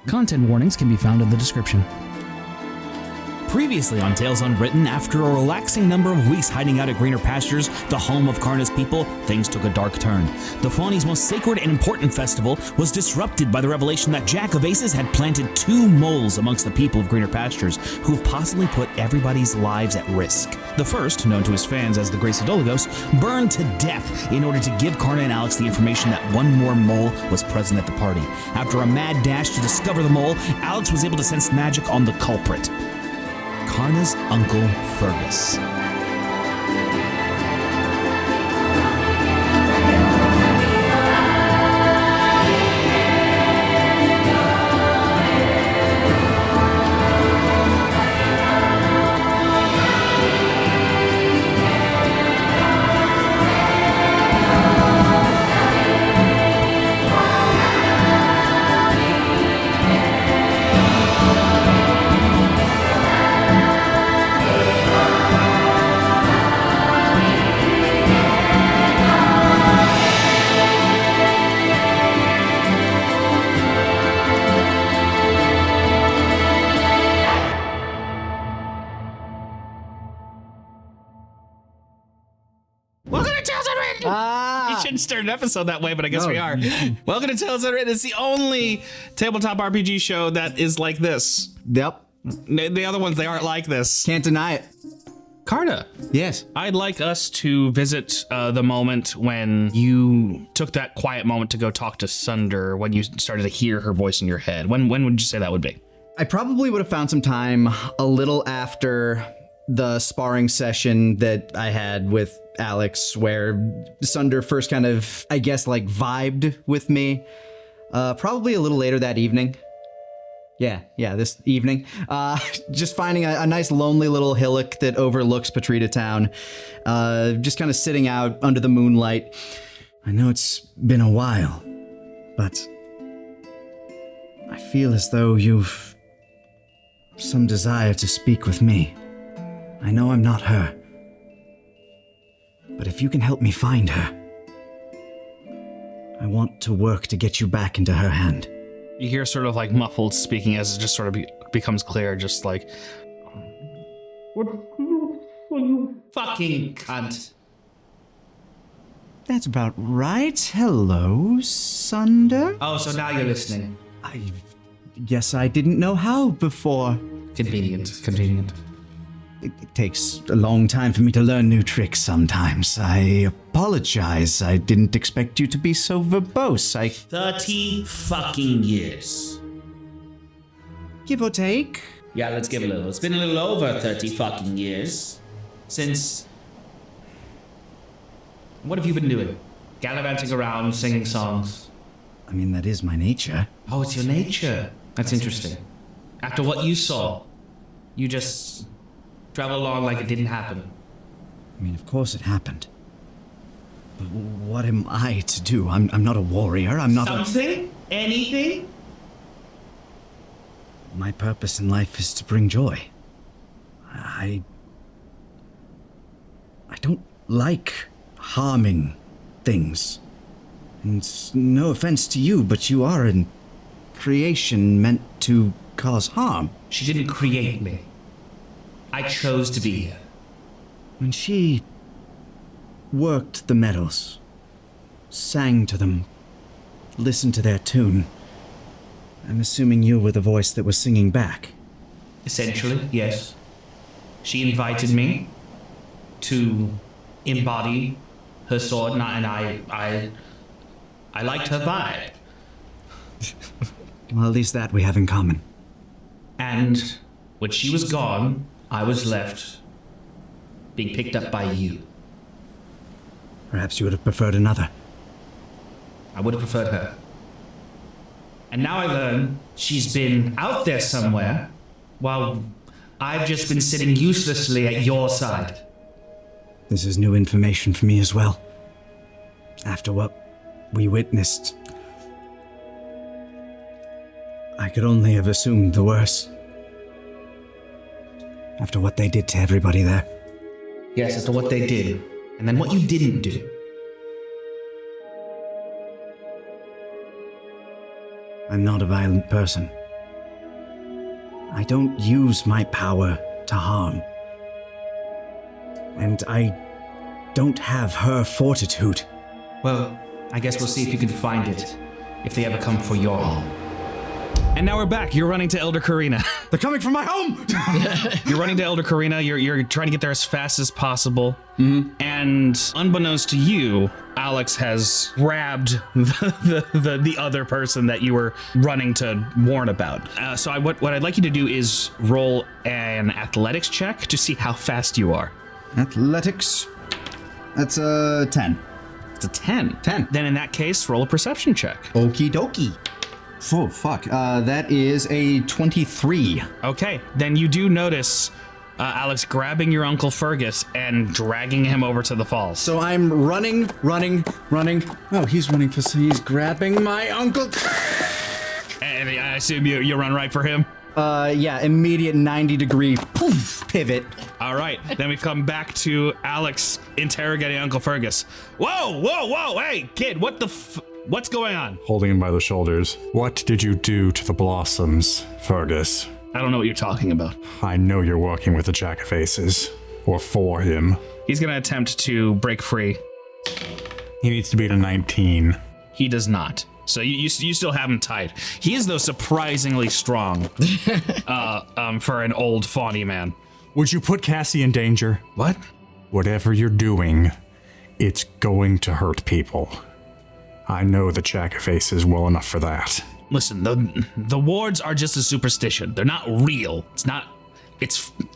Content warnings can be found in the description. Previously on Tales Unwritten, after a relaxing number of weeks hiding out at greener pastures, the home of Karna's people, things took a dark turn. The Fawni's most sacred and important festival was disrupted by the revelation that Jack of Aces had planted 2 moles amongst the people of greener pastures, who have possibly put everybody's lives at risk. The first, known to his fans as the Grace Idologos, burned to death in order to give Karna and Alex the information that one more mole was present at the party. After a mad dash to discover the mole, Alex was able to sense magic on the culprit. Karna's Uncle Fergus. Shouldn't start an episode that way, but I guess we are. Welcome to Tales Unwritten. It's the only tabletop RPG show that is like this. Yep. The other ones, they aren't like this. Can't deny it. Karna. Yes. I'd like us to visit the moment when you took that quiet moment to go talk to Sunder, when you started to hear her voice in your head. When would you say that would be? I probably would have found some time a little after the sparring session that I had with Alex, where Sunder first kind of, I guess, like vibed with me. Probably a little later that evening. Yeah, this evening. Just finding a nice lonely little hillock that overlooks Patrita Town. Just kind of sitting out under the moonlight. I know it's been a while, but I feel as though you've some desire to speak with me. I know I'm not her. But if you can help me find her, I want to work to get you back into her hand. You hear sort of like muffled speaking as it just sort of becomes clear, just like, what you fucking cunt. That's about right. Hello, Sunder. Oh, so now you're listening. I guess I didn't know how before. Convenient. It takes a long time for me to learn new tricks sometimes. I apologize. I didn't expect you to be so verbose. 30 fucking years. Give or take. Yeah, let's give a little. It's been a little over 30 fucking years. Since... What have you been doing? Gallivanting around, singing songs. I mean, that is my nature. Oh, it's your nature. That's interesting. After what you saw, you just travel along like it didn't happen. I mean, of course it happened. But what am I to do? I'm not a warrior. I'm not Something? Anything? My purpose in life is to bring joy. I don't like harming things. And no offense to you, but you are a creation meant to cause harm. She didn't create me. I chose to be here. When she worked the metals, sang to them, listened to their tune, I'm assuming you were the voice that was singing back. Essentially, yes. She invited me to embody her sword, and I liked her vibe. Well, at least that we have in common. And when she was gone, I was left being picked up by you. Perhaps you would have preferred another. I would have preferred her. And now I learn she's been out there somewhere while I've just been sitting uselessly at your side. This is new information for me as well. After what we witnessed, I could only have assumed the worst. After what they did to everybody there. Yes, as to what they did, and then what you didn't do. I'm not a violent person. I don't use my power to harm. And I don't have her fortitude. Well, I guess we'll see if you can find it, if they ever come for your home. And now we're back. You're running to Elder Karina. They're coming from my home! You're running to Elder Karina. You're trying to get there as fast as possible. And unbeknownst to you, Alex has grabbed the other person that you were running to warn about. So what I'd like you to do is roll an athletics check to see how fast you are. Athletics. That's a 10. It's a 10. 10. Then in that case, roll a perception check. Okie dokie. Oh, fuck. That is a 23. Okay, then you do notice Alex grabbing your Uncle Fergus and dragging him over to the falls. So I'm running. Oh, he's running he's grabbing my uncle. And I assume you run right for him? Yeah, immediate 90-degree poof pivot. All right, then we come back to Alex interrogating Uncle Fergus. Whoa, hey, kid, what's going on? Holding him by the shoulders. What did you do to the blossoms, Fergus? I don't know what you're talking about. I know you're working with the Jack of Aces. Or for him. He's gonna attempt to break free. He needs to beat a 19. He does not. So you still have him tied. He is, though, surprisingly strong for an old fawny man. Would you put Cassie in danger? What? Whatever you're doing, it's going to hurt people. I know the Jack of Aces well enough for that. Listen, the wards are just a superstition. They're not real.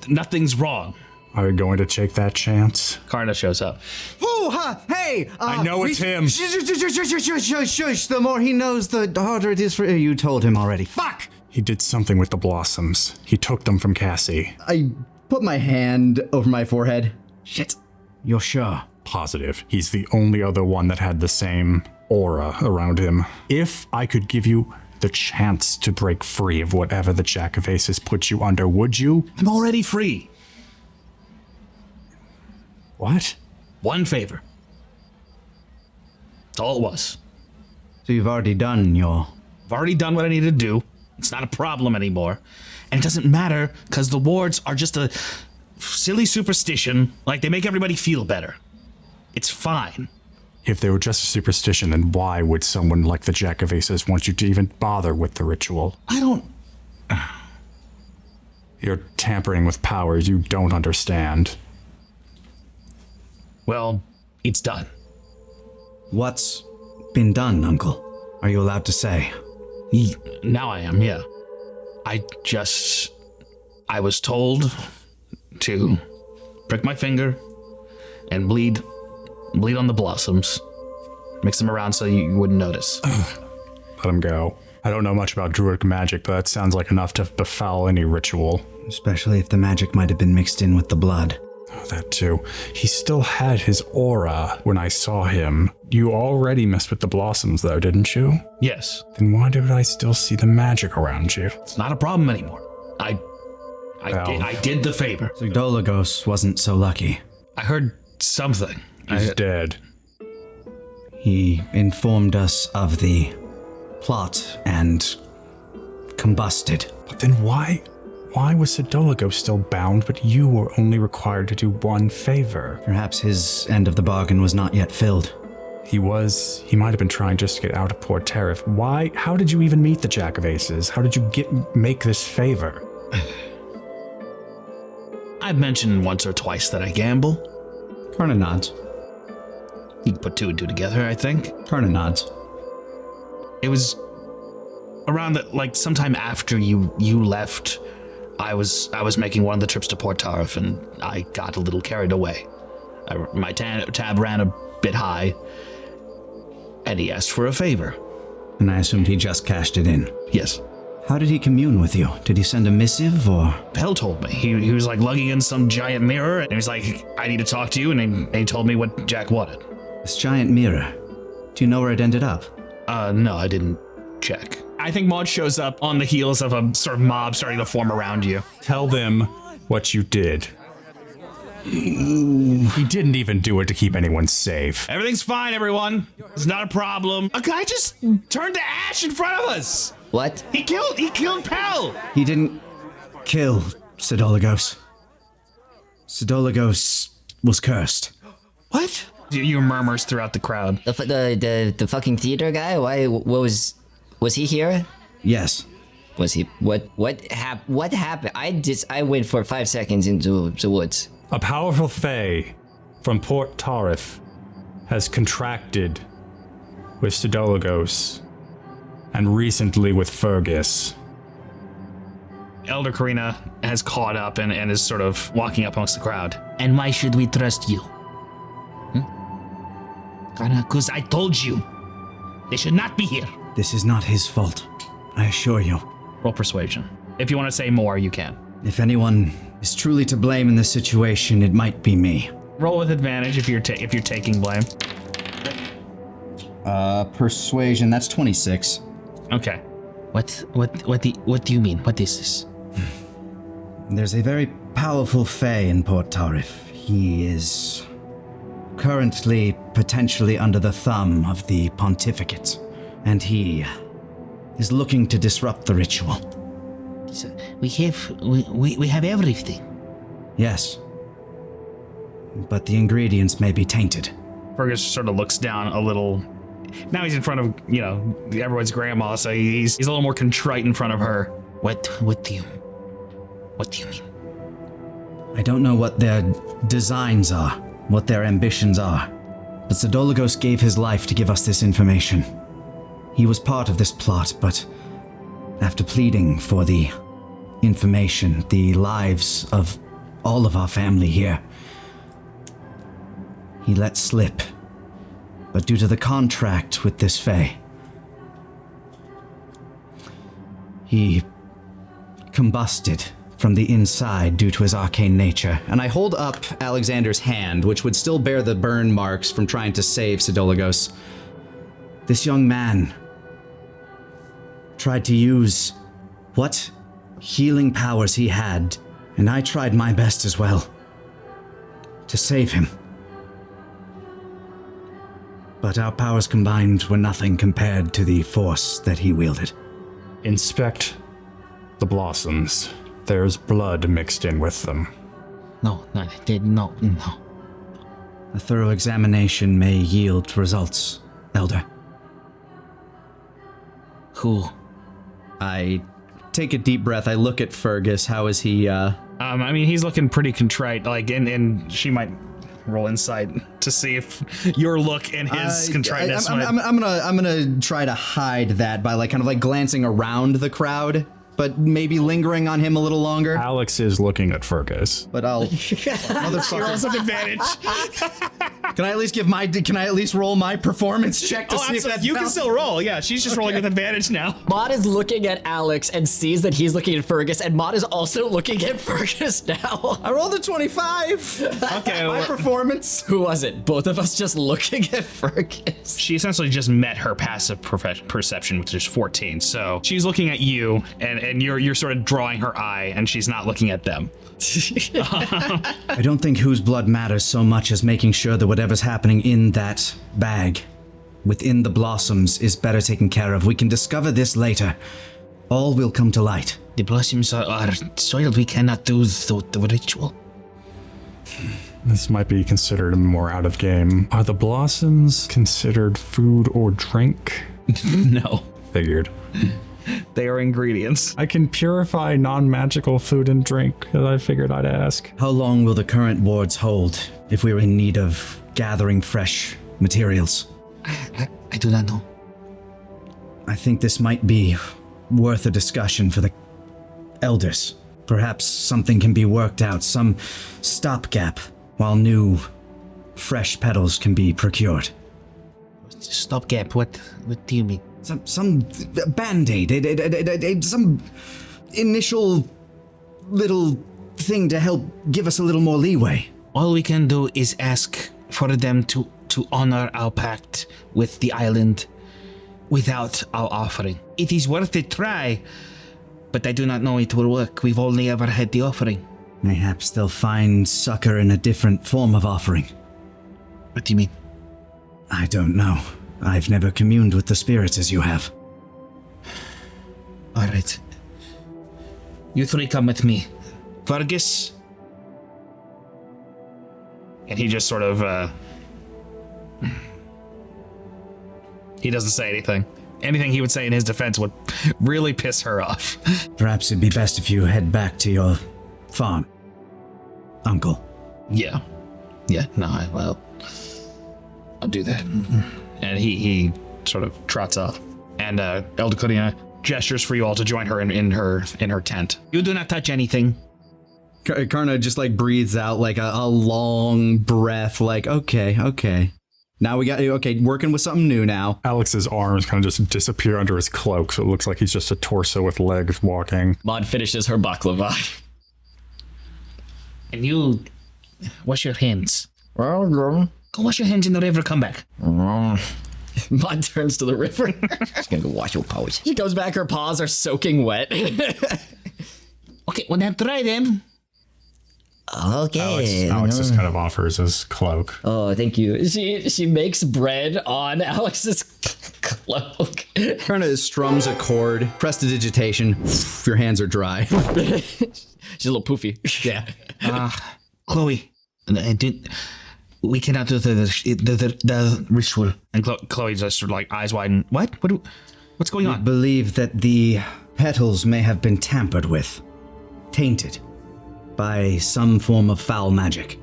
Nothing's wrong. Are you going to take that chance? Karna shows up. Ooh, ha, hey! I know it's him. Shush. The more he knows, the harder it is for you. Told him already. Fuck! He did something with the blossoms. He took them from Cassie. I put my hand over my forehead. Shit. You're sure? Positive. He's the only other one that had the same aura around him. If I could give you the chance to break free of whatever the Jack of Aces put you under, would you? I'm already free. What? One favor. That's all it was. So you've already done I've already done what I needed to do. It's not a problem anymore. And it doesn't matter, because the wards are just a silly superstition. Like, they make everybody feel better. It's fine. If they were just a superstition, then why would someone like the Jack of Aces want you to even bother with the ritual? I don't... You're tampering with powers you don't understand. Well, it's done. What's been done, Uncle? Are you allowed to say? Now I am, yeah. I was told to prick my finger and bleed on the blossoms. Mix them around so you wouldn't notice. Let him go. I don't know much about druidic magic, but that sounds like enough to befoul any ritual. Especially if the magic might have been mixed in with the blood. That too. He still had his aura when I saw him. You already messed with the blossoms though, didn't you? Yes. Then why did I still see the magic around you? It's not a problem anymore. I did the favor. So Dolagos wasn't so lucky. I heard something. He's dead. He informed us of the plot and combusted. But then why was Sidolago still bound, but you were only required to do one favor? Perhaps his end of the bargain was not yet filled. He might have been trying just to get out of Port Terif. How did you even meet the Jack of Aces? How did you make this favor? I've mentioned once or twice that I gamble. Karna nods. You can put two and two together, I think. Karna nods. It was around sometime after you left. I was making one of the trips to Port Tarif, and I got a little carried away. My tab ran a bit high, and he asked for a favor. And I assumed he just cashed it in. Yes. How did he commune with you? Did he send a missive, or? Bell told me. He was lugging in some giant mirror, and he was like, I need to talk to you, and he told me what Jack wanted. This giant mirror. Do you know where it ended up? No, I didn't check. I think Maud shows up on the heels of a sort of mob starting to form around you. Tell them what you did. He didn't even do it to keep anyone safe. Everything's fine, everyone. It's not a problem. A guy just turned to ash in front of us. What? He killed Pell. He didn't kill Sidolagos. Sidolagos was cursed. What? Your murmurs throughout the crowd. The fucking theater guy? Why? What was he here? Yes. Was he? What happened? I went for 5 seconds into the woods. A powerful fae from Port Tarif has contracted with Sidolagos and recently with Fergus. Elder Karina has caught up and is sort of walking up amongst the crowd. And why should we trust you? Karna, because I told you. They should not be here. This is not his fault, I assure you. Roll persuasion. If you want to say more, you can. If anyone is truly to blame in this situation, it might be me. Roll with advantage if you're taking blame. Persuasion, that's 26. Okay. What do you mean? What is this? There's a very powerful fae in Port Tarif. He is currently potentially under the thumb of the pontificate, and he is looking to disrupt the ritual. So we have everything. Yes. But the ingredients may be tainted. Fergus sort of looks down a little. Now he's in front of, everyone's grandma, so he's a little more contrite in front of her. What do you mean? I don't know what their designs are, what their ambitions are, but Sidolagos gave his life to give us this information. He was part of this plot, but after pleading for the information, the lives of all of our family here, he let slip. But due to the contract with this fae, he combusted from the inside due to his arcane nature. And I hold up Alexander's hand, which would still bear the burn marks from trying to save Sidolagos. This young man tried to use what healing powers he had, and I tried my best as well to save him. But our powers combined were nothing compared to the force that he wielded. Inspect the blossoms. There's blood mixed in with them. No. A thorough examination may yield results, Elder. Who? I take a deep breath. I look at Fergus. How is he, He's looking pretty contrite, and she might roll insight to see if your look and his contriteness I'm gonna try to hide that by kind of glancing around the crowd, but maybe lingering on him a little longer. Alex is looking at Fergus. But I'll rolls an advantage. Can I at least roll my performance check to see if that you can still roll. Yeah, she's just rolling with advantage now. Maud is looking at Alex and sees that he's looking at Fergus, and Maud is also looking at Fergus now. I rolled a 25. Okay, my performance. Who was it? Both of us just looking at Fergus. She essentially just met her passive perception, which is 14. So she's looking at you, and you're sort of drawing her eye, and she's not looking at them. I don't think whose blood matters so much as making sure that whatever's happening in that bag, within the blossoms, is better taken care of. We can discover this later. All will come to light. The blossoms are soiled. We cannot do the ritual. This might be considered more out of game. Are the blossoms considered food or drink? No. Figured. They are ingredients. I can purify non-magical food and drink, as I figured I'd ask. How long will the current wards hold if we're in need of gathering fresh materials? I do not know. I think this might be worth a discussion for the elders. Perhaps something can be worked out, some stopgap, while new, fresh petals can be procured. Stopgap? What do you mean? Some band-aid, some initial little thing to help give us a little more leeway. All we can do is ask for them to honor our pact with the island without our offering. It is worth a try, but I do not know it will work. We've only ever had the offering. Mayhaps they'll find succor in a different form of offering. What do you mean? I don't know. I've never communed with the spirits as you have. All right. You three come with me. Fergus. And he just sort of, he doesn't say anything. Anything he would say in his defense would really piss her off. Perhaps it'd be best if you head back to your farm, Uncle. Yeah. Well, I'll do that. And he sort of trots off. And Elder Corina gestures for you all to join her in her tent. You do not touch anything. Karna just like breathes out like a long breath, like, okay. Now we got, working with something new now. Alex's arms kind of just disappear under his cloak, so it looks like he's just a torso with legs walking. Maud finishes her baklava. And you wash your hands. Go wash your hands in the river, come back. Maud turns to the river. She's gonna go wash your paws. She goes back, her paws are soaking wet. Okay, well then try them. Okay. Alex just kind of offers his cloak. Oh, thank you. She makes bread on Alex's cloak. Karna strums a chord, prestidigitation. Your hands are dry. She's a little poofy. Yeah. Chloe, we cannot do the ritual. And Chloe just sort of like eyes widen. What's going I on? believe that the petals may have been tampered with, tainted by some form of foul magic.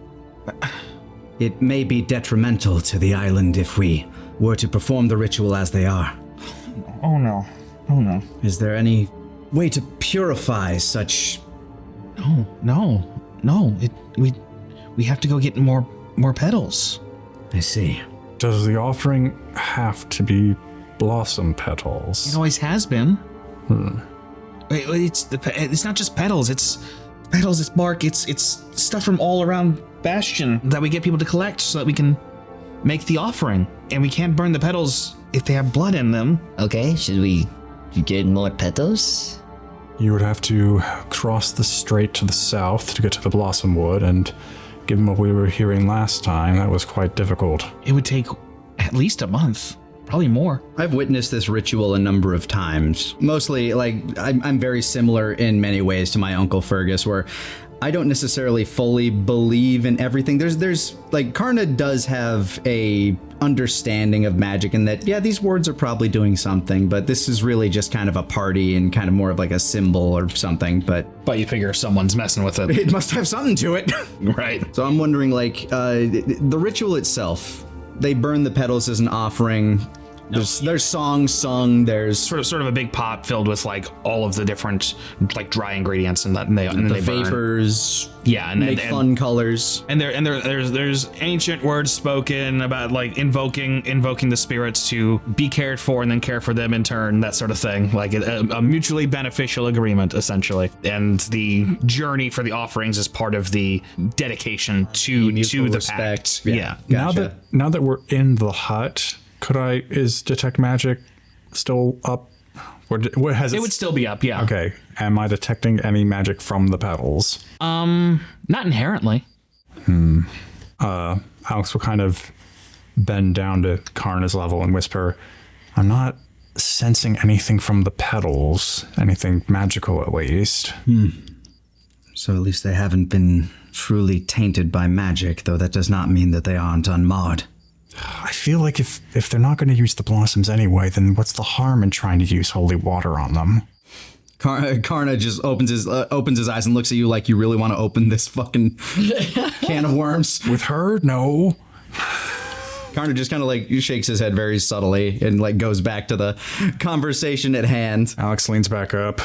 It may be detrimental to the island if we were to perform the ritual as they are. Oh no. Is there any way to purify such? No. We have to go get more petals. I see. Does the offering have to be blossom petals? It always has been. Wait, it's not just petals. It's petals. It's bark. It's stuff from all around Bastion that we get people to collect so that we can make the offering. And we can't burn the petals if they have blood in them. Okay, should we get more petals? You would have to cross the strait to the south to get to the Blossom Wood, and given what we were hearing last time, that was quite difficult. It would take at least a month, probably more. I've witnessed this ritual a number of times. Mostly, like, I'm very similar in many ways to my Uncle Fergus, where I don't necessarily fully believe in everything. There's like, Karna does have a understanding of magic, and that, yeah, these words are probably doing something, but this is really just kind of a party and kind of more of like a symbol or something. But you figure someone's messing with it. It must have something to it. Right. So I'm wondering, like, the ritual itself, they burn the petals as an offering. There's songs sung. There's sort of a big pot filled with like all of the different like dry ingredients, and then the they burn. Vapors. Yeah, and make fun colors. And there's ancient words spoken about like invoking the spirits to be cared for and then care for them in turn, that sort of thing. Like a mutually beneficial agreement, essentially. And the journey for the offerings is part of the dedication to the respect. pact. Yeah. Gotcha. Now that we're in the hut, is detect magic still up? What has It would still be up, yeah. Okay. Am I detecting any magic from the petals? Not inherently. Alex will kind of bend down to Karna's level and whisper, I'm not sensing anything from the petals. Anything magical, at least. So at least they haven't been truly tainted by magic, though that does not mean that they aren't unmarred. I feel like if they're not going to use the blossoms anyway, then what's the harm in trying to use holy water on them? Karna just opens his eyes and looks at you like you really want to open this fucking can of worms. With her? No. Karna just kind of like shakes his head very subtly and like goes back to the conversation at hand. Alex leans back up.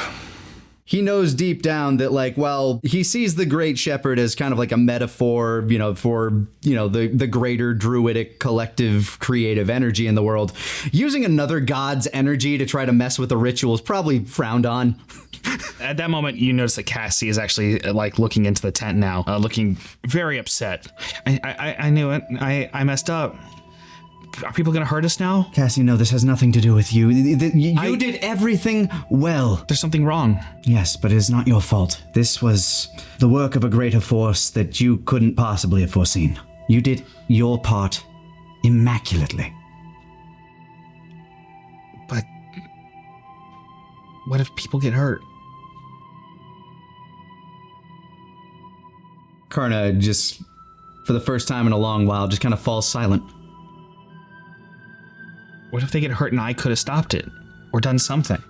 He knows deep down that, like, well, he sees the Great Shepherd as kind of like a metaphor, for, the greater druidic collective creative energy in the world. Using another god's energy to try to mess with a ritual is probably frowned on. At that moment, you notice that Cassie is actually like looking into the tent now, looking very upset. I knew it. I messed up. Are people going to hurt us now? Cassie, no, this has nothing to do with you. You did everything well. There's something wrong. Yes, but it is not your fault. This was the work of a greater force that you couldn't possibly have foreseen. You did your part immaculately. But what if people get hurt? Karna just, for the first time in a long while, just kind of falls silent. What if they get hurt and I could have stopped it? Or done something?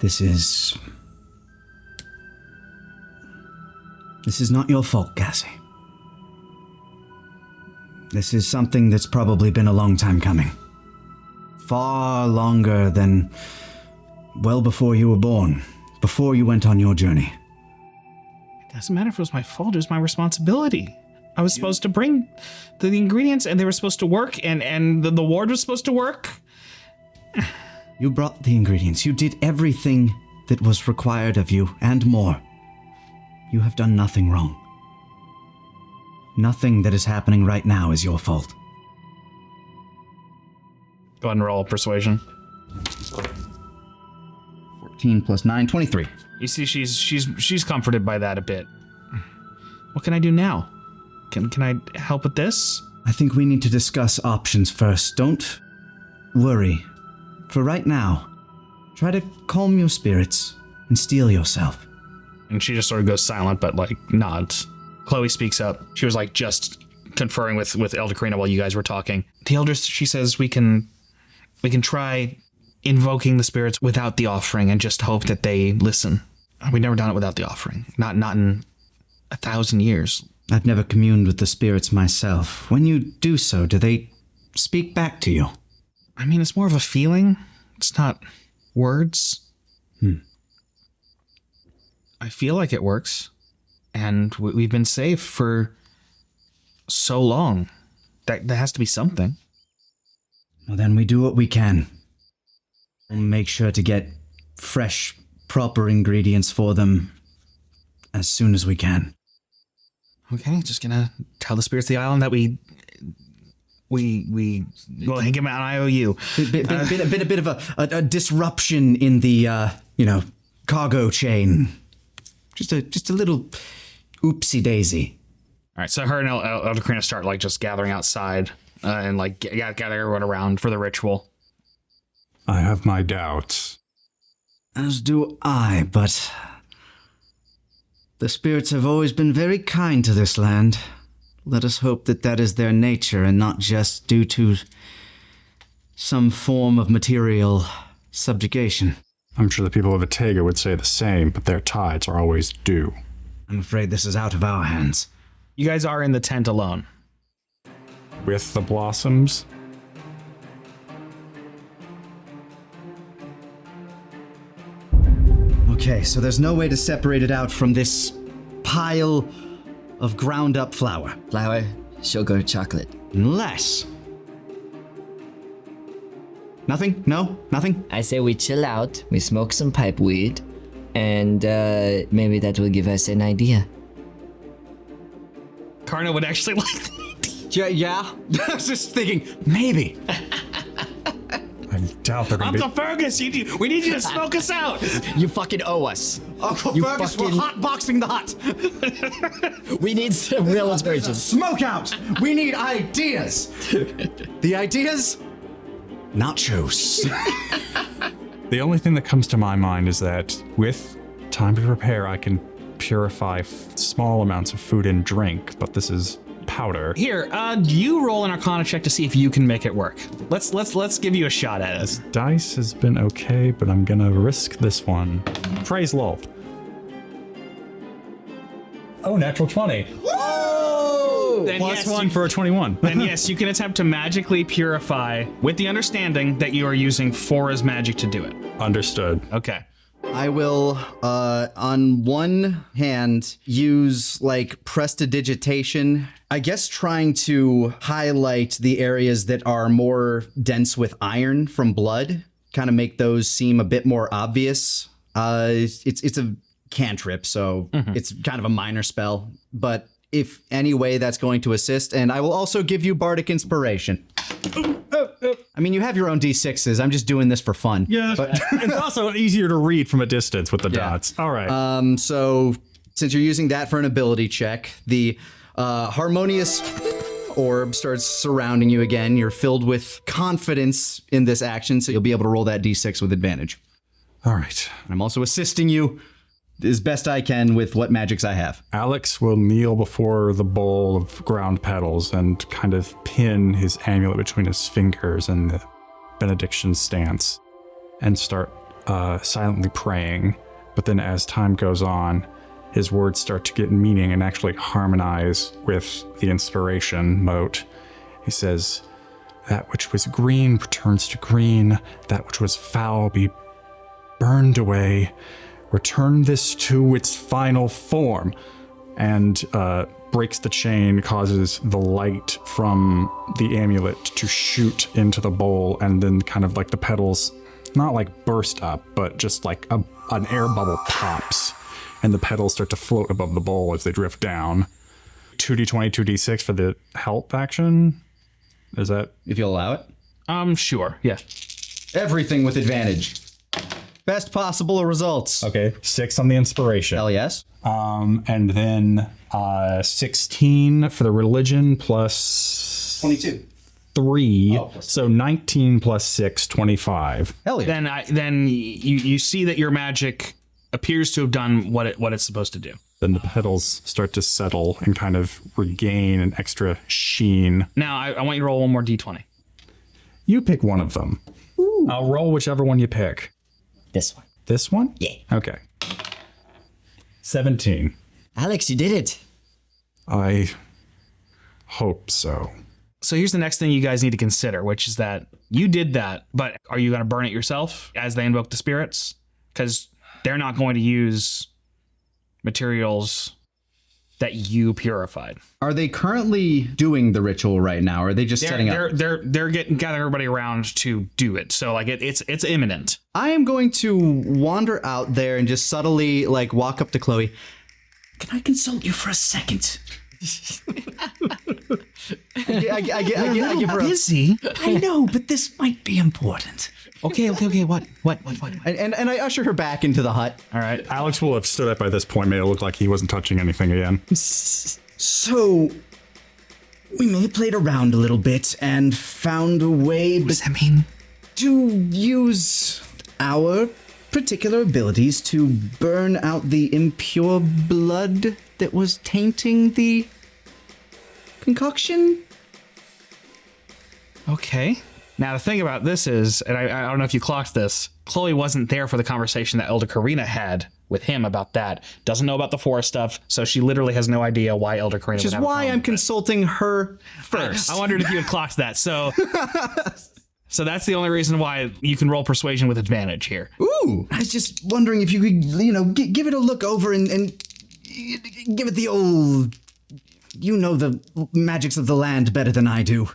This is not your fault, Cassie. This is something that's probably been a long time coming. Far longer than well before you were born, before you went on your journey. It doesn't matter if it was my fault, it was my responsibility. I was supposed to bring the ingredients and they were supposed to work and the ward was supposed to work. You brought the ingredients. You did everything that was required of you and more. You have done nothing wrong. Nothing that is happening right now is your fault. Go ahead and roll persuasion. 14 plus 9, 23. You see, she's comforted by that a bit. What can I do now? Can I help with this? I think we need to discuss options first. Don't worry. For right now, try to calm your spirits and steel yourself. And she just sort of goes silent, but like nods. Chloe speaks up. She was like just conferring with Elder Karina while you guys were talking. The elder, she says, we can try invoking the spirits without the offering and just hope that they listen. We've never done it without the offering. Not in 1,000 years. I've never communed with the spirits myself. When you do so, do they speak back to you? I mean, it's more of a feeling. It's not words. I feel like it works. And we've been safe for so long. That has to be something. Well, then we do what we can. We'll make sure to get fresh, proper ingredients for them as soon as we can. Okay, just gonna tell the spirits of the island that we well, give them an IOU. Been a bit of a disruption in the cargo chain. Just a little oopsie daisy. All right, so her and Elder Karina start like just gathering outside and like gather everyone around for the ritual. I have my doubts. As do I, but the spirits have always been very kind to this land. Let us hope that that is their nature and not just due to some form of material subjugation. I'm sure the people of Atega would say the same, but their tides are always due. I'm afraid this is out of our hands. You guys are in the tent alone. With the blossoms? Okay, so there's no way to separate it out from this pile of ground up flour. Flour, sugar, chocolate. Unless... Nothing? No? Nothing? I say we chill out, we smoke some pipe weed, and maybe that will give us an idea. Karna would actually like that. Yeah. I was just thinking, maybe. I doubt they're gonna Uncle Fergus, we need you to smoke us out. You fucking owe us. Uncle Fergus, we're hotboxing the hut. We need some real inspiration. Smoke out. We need ideas. The ideas? Nachos. The only thing that comes to my mind is that with time to prepare, I can purify small amounts of food and drink, but this is powder. Here, you roll an Arcana check to see if you can make it work. Let's give you a shot at it. Dice has been okay, but I'm gonna risk this one. Praise lol. Oh, natural 20. Then Plus yes, 1 for a 21. Then yes, you can attempt to magically purify with the understanding that you are using Fora's magic to do it. Understood. Okay. I will, on one hand, use like prestidigitation. I guess trying to highlight the areas that are more dense with iron from blood, kind of make those seem a bit more obvious. It's a cantrip, so it's kind of a minor spell, but if any way that's going to assist, and I will also give you bardic inspiration. I mean, you have your own D6s. I'm just doing this for fun. Yeah, but it's also easier to read from a distance with the dots. All right. So since you're using that for an ability check, the harmonious orb starts surrounding you again. You're filled with confidence in this action, so you'll be able to roll that D6 with advantage. All right. I'm also assisting you as best I can with what magics I have. Alex will kneel before the bowl of ground petals and kind of pin his amulet between his fingers in the benediction stance and start silently praying. But then as time goes on, his words start to get meaning and actually harmonize with the inspiration mote. He says, "That which was green returns to green. That which was foul be burned away. Return this to its final form," and breaks the chain, causes the light from the amulet to shoot into the bowl, and then kind of like the petals, not like burst up, but just like an air bubble pops, and the petals start to float above the bowl as they drift down. 2d20, 2d6 for the help action. Is that... If you'll allow it. Sure, yeah. Everything with advantage. Best possible results. Okay, 6 on the inspiration. Hell yes. And then 16 for the religion plus 22. 3. So 19 plus 6, 25. Hell yeah. Then you see that your magic appears to have done what it's supposed to do. Then the petals start to settle and kind of regain an extra sheen. Now I want you to roll one more d20. You pick one of them. Ooh. I'll roll whichever one you pick. This one. This one? Yeah. Okay. 17. Alex, you did it. I hope so. So here's the next thing you guys need to consider, which is that you did that, but are you going to burn it yourself as they invoke the spirits? Because they're not going to use materials that you purified. Are they currently doing the ritual right now, or are they just setting up? They're getting gathering everybody around to do it. So like it's imminent. I am going to wander out there and just subtly like walk up to Chloe. Can I consult you for a second? I give her a... Busy? I know, but this might be important. Okay. What? And I usher her back into the hut. All right. Alex will have stood up by this point, made it look like he wasn't touching anything again. So, we may have played around a little bit and found a way What does that mean? to use our particular abilities to burn out the impure blood that was tainting the concoction. Okay. Now the thing about this is, and I don't know if you clocked this, Chloe wasn't there for the conversation that Elder Karina had with him about that. Doesn't know about the forest stuff, so she literally has no idea why Elder Karina. Which is why I'm consulting her first. I wondered if you had clocked that. So, so that's the only reason why you can roll persuasion with advantage here. Ooh! I was just wondering if you could, give it a look over and give it the old. You know the magics of the land better than I do.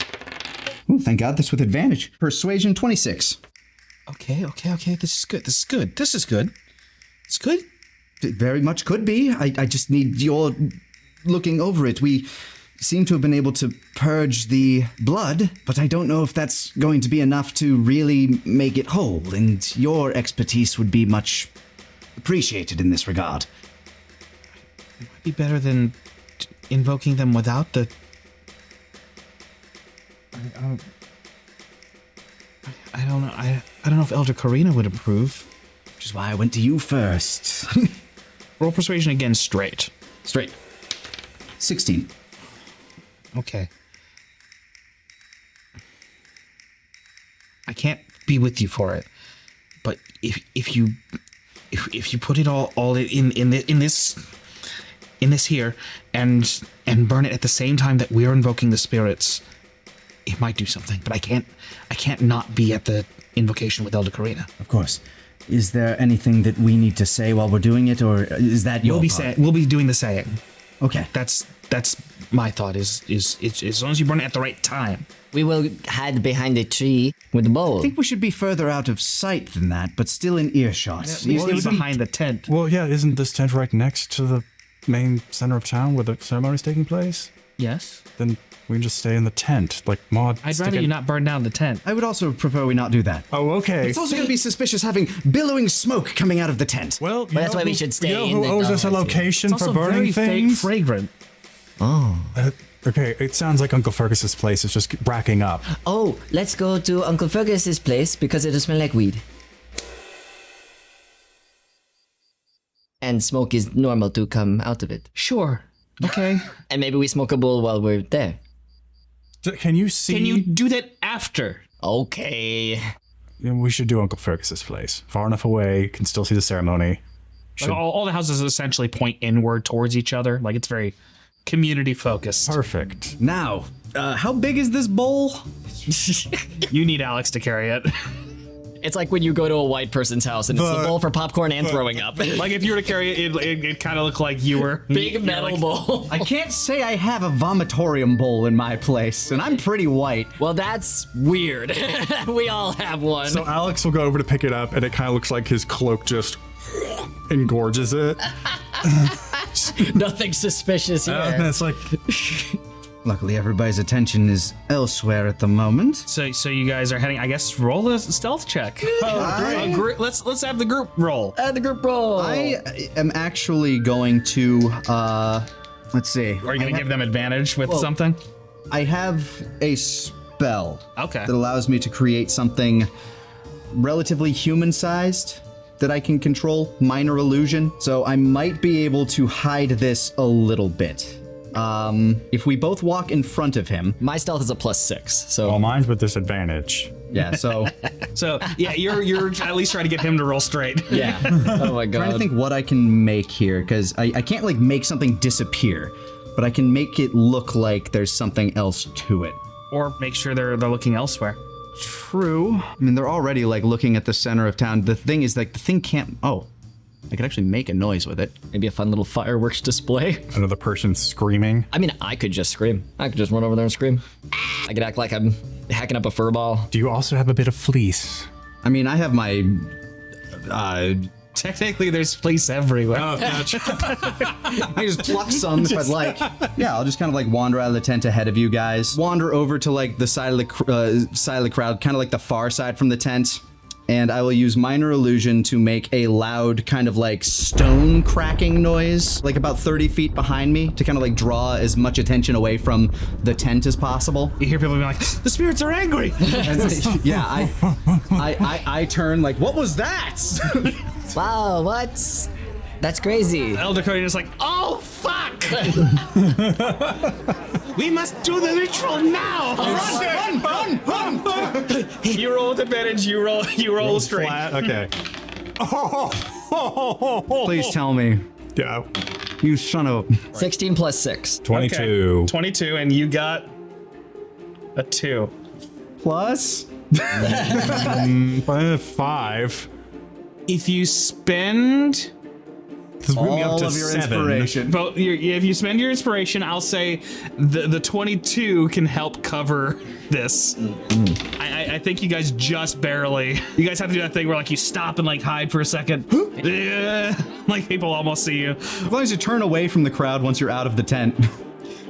Ooh, thank God this with advantage. Persuasion 26. Okay. This is good. It's good. It very much could be. I just need your looking over it. We seem to have been able to purge the blood, but I don't know if that's going to be enough to really make it whole, and your expertise would be much appreciated in this regard. It might be better than invoking them without the... I don't know. I don't know if Elder Karina would approve. Which is why I went to you first. Roll persuasion again straight. Straight. 16. Okay. I can't be with you for it, but if you put it all in this here and burn it at the same time that we're invoking the spirits, it might do something. But I can't not be at the invocation with Elder Karina. Of course. Is there anything that we need to say while we're doing it, or is that your part? We'll be doing the saying. Okay. That's my thought. Is as long as you burn it at the right time. We will hide behind a tree with the bowl. I think we should be further out of sight than that, but still in earshot. We'll be behind the tent. Well, yeah, isn't this tent right next to the main center of town where the ceremony's taking place? Yes. Then we can just stay in the tent, like Maud. I'd rather you not burn down the tent. I would also prefer we not do that. Oh, okay. It's also going to be suspicious having billowing smoke coming out of the tent. Well, that's why we should stay You know in who the owes us a dollhouse. location It's for also burning very things? fragrant. Okay, it sounds like Uncle Fergus's place is just bracking up. Oh, let's go to Uncle Fergus's place because it'll smell like weed. And smoke is normal to come out of it. Sure. Okay. And maybe we smoke a bowl while we're there. Can you see? Can you do that after? Okay. We should do Uncle Fergus's place. Far enough away, can still see the ceremony. Like all the houses essentially point inward towards each other. Like it's very community focused. Perfect. Now, how big is this bowl? You need Alex to carry it. It's like when you go to a white person's house and it's the bowl for popcorn and throwing up. Like if you were to carry it, it kind of looked like you were. Big metal bowl. I can't say I have a vomitorium bowl in my place, and I'm pretty white. Well, that's weird. We all have one. So Alex will go over to pick it up, and it kind of looks like his cloak just engorges it. Nothing suspicious here. And it's like, Luckily, everybody's attention is elsewhere at the moment. So you guys are heading. I guess roll a stealth check. Let's have the group roll. And the group roll. I am actually going to, let's see. Are you gonna give them advantage with something? I have a spell Okay. that allows me to create something relatively human-sized that I can control, minor illusion. So I might be able to hide this a little bit. If we both walk in front of him. My stealth is a +6, so. well, mine's with disadvantage. Yeah, so So yeah, you're at least trying to get him to roll straight. yeah. Oh my Trying god. to think what I can make here, because I can't like make something disappear, but I can make it look like there's something else to it. Or make sure they're looking elsewhere. True. I mean, they're already like looking at the center of town. The thing is, like, the thing can't. Oh, I could actually make a noise with it. Maybe a fun little fireworks display. Another person screaming. I mean, I could just scream. I could just run over there and scream. I could act like I'm hacking up a fur ball. Do you also have a bit of fleece? I mean, I have my. Technically, there's police everywhere. Oh, gotcha. I can just pluck some if I'd like. Yeah, I'll just kind of like wander out of the tent ahead of you guys. Wander over to like the side of the crowd, kind of like the far side from the tent. And I will use minor illusion to make a loud kind of like stone cracking noise, like about 30 feet behind me, to kind of like draw as much attention away from the tent as possible. You hear people being like, "The spirits are angry." And, yeah, I turn like, what was that? Wow, what? That's crazy. Elder Cody is like, "Oh fuck! We must do the ritual now." Run! You roll with advantage. You roll straight. Flat? Okay. Please tell me, Yeah. you son of. 16 + 6. 22. Okay. 22, and you got a 2. Plus? 5. If you spend This bring me up All to of your 7. inspiration. Well, if you spend your inspiration, I'll say the 22 can help cover this. I think you guys just barely. You guys have to do that thing where like you stop and like hide for a second. Like people almost see you. As long as you turn away from the crowd once you're out of the tent.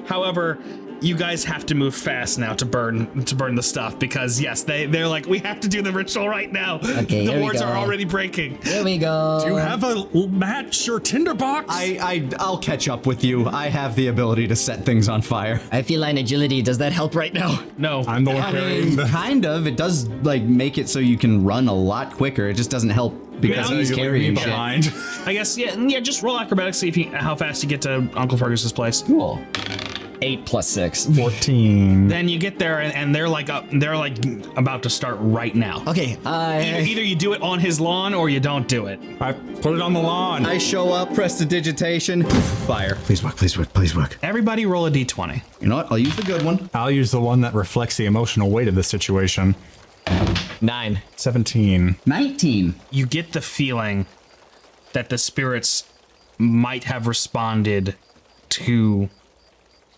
However, you guys have to move fast now to burn the stuff because yes, they're like, we have to do the ritual right now. Okay, the here we wards go. are already breaking. Here we go. Do you have a match or tinderbox? I'll catch up with you. I have the ability to set things on fire. I feel line agility. Does that help right now? No, I'm the one carrying the... Kind of. It does like make it so you can run a lot quicker. It just doesn't help because Yeah, he's you leave carrying me shit. behind. I guess yeah. Just roll acrobatics, see how fast you get to Uncle Fergus's place. Cool. 8 + 6. 14. Then you get there and they're like about to start right now. Okay. Either you do it on his lawn or you don't do it. I put it on the lawn. I show up, prestidigitation, fire. Please work, please work, please work. Everybody roll a d20. You know what? I'll use the good one. I'll use the one that reflects the emotional weight of the situation. 9. 17. 19. You get the feeling that the spirits might have responded to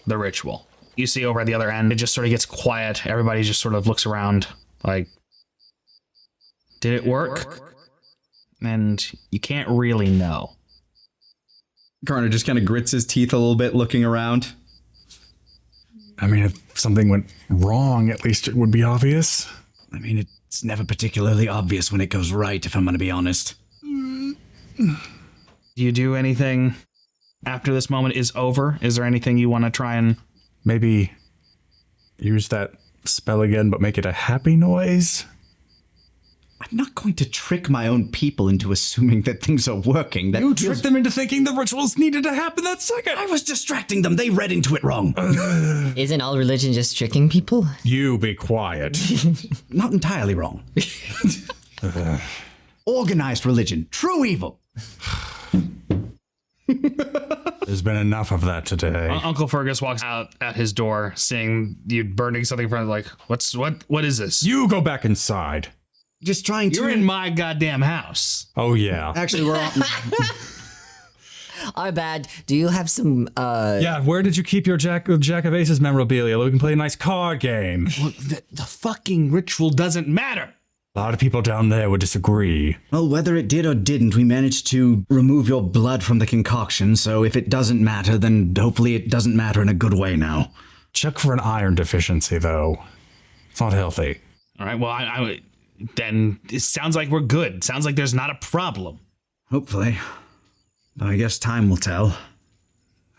the ritual. You see over at the other end, it just sort of gets quiet. Everybody just sort of looks around like, did it work? And you can't really know. Karna just kind of grits his teeth a little bit, looking around. I mean, if something went wrong, at least it would be obvious. I mean, it's never particularly obvious when it goes right, if I'm gonna be honest. Do you do anything after this moment is over? Is there anything you want to try and... Maybe use that spell again, but make it a happy noise? I'm not going to trick my own people into assuming that things are working. That You feels- tricked them into thinking the rituals needed to happen that second. I was distracting them. They read into it wrong. Isn't all religion just tricking people? You be quiet. Not entirely wrong. Organized religion. True evil. There's been enough of that today. Uncle Fergus walks out at his door, seeing you burning something in front of, like, what is this? You go back inside. Just trying to... You're in my goddamn house. Oh, yeah. Actually, we're all... Our bad. Do you have some, Yeah, where did you keep your Jack of Aces memorabilia? We can play a nice card game. Well, the fucking ritual doesn't matter. A lot of people down there would disagree. Well, whether it did or didn't, we managed to remove your blood from the concoction, so if it doesn't matter, then hopefully it doesn't matter in a good way now. Check for an iron deficiency, though. It's not healthy. All right, well, then it sounds like we're good. Sounds like there's not a problem. Hopefully. But I guess time will tell.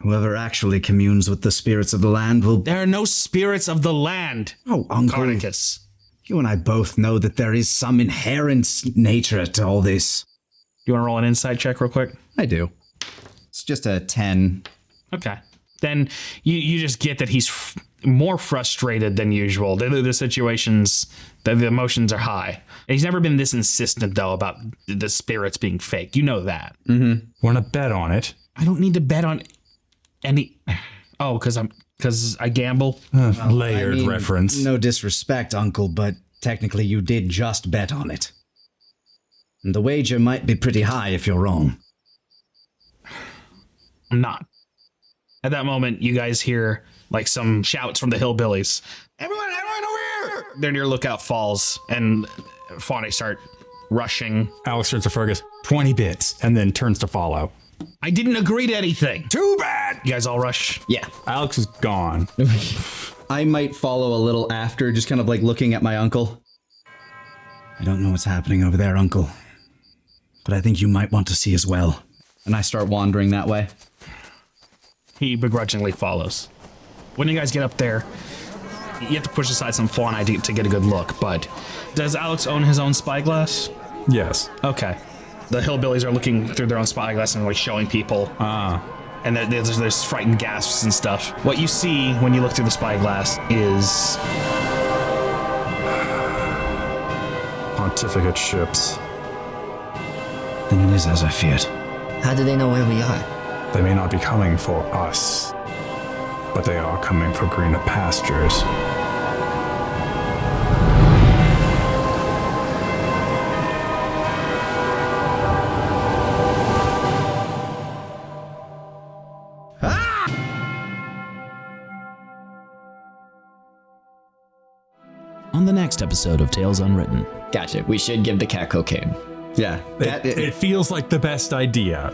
Whoever actually communes with the spirits of the land will... There are no spirits of the land. Oh, Uncle. Karnacus. You and I both know that there is some inherent nature to all this. You want to roll an insight check real quick? I do. It's just a 10. Okay. Then you just get that he's more frustrated than usual. The situations, the emotions are high. And he's never been this insistent, though, about the spirits being fake. You know that. Mm-hmm. Want to bet on it? I don't need to bet on any... Oh, because I gamble? Layered I mean, reference. No disrespect, Uncle, but technically you did just bet on it. And the wager might be pretty high if you're wrong. I'm not. At that moment, you guys hear like some shouts from the hillbillies. Everyone over here! Then your lookout falls, and Fawny start rushing. Alex turns to Fergus, 20 bits, and then turns to follow. I didn't agree to anything. Too bad! You guys all rush? Yeah. Alex is gone. I might follow a little after, just kind of like looking at my uncle. I don't know what's happening over there, Uncle. But I think you might want to see as well. And I start wandering that way. He begrudgingly follows. When you guys get up there, you have to push aside some fauna to get a good look, but does Alex own his own spyglass? Yes. Okay. The hillbillies are looking through their own spyglass and like showing people. And there's frightened gasps and stuff. What you see when you look through the spyglass is... Pontificate ships. Then it is as I feared. how do they know where we are? They may not be coming for us, but they are coming for greener pastures. On the next episode of Tales Unwritten. Gotcha. We should give the cat cocaine. Yeah. It feels like the best idea.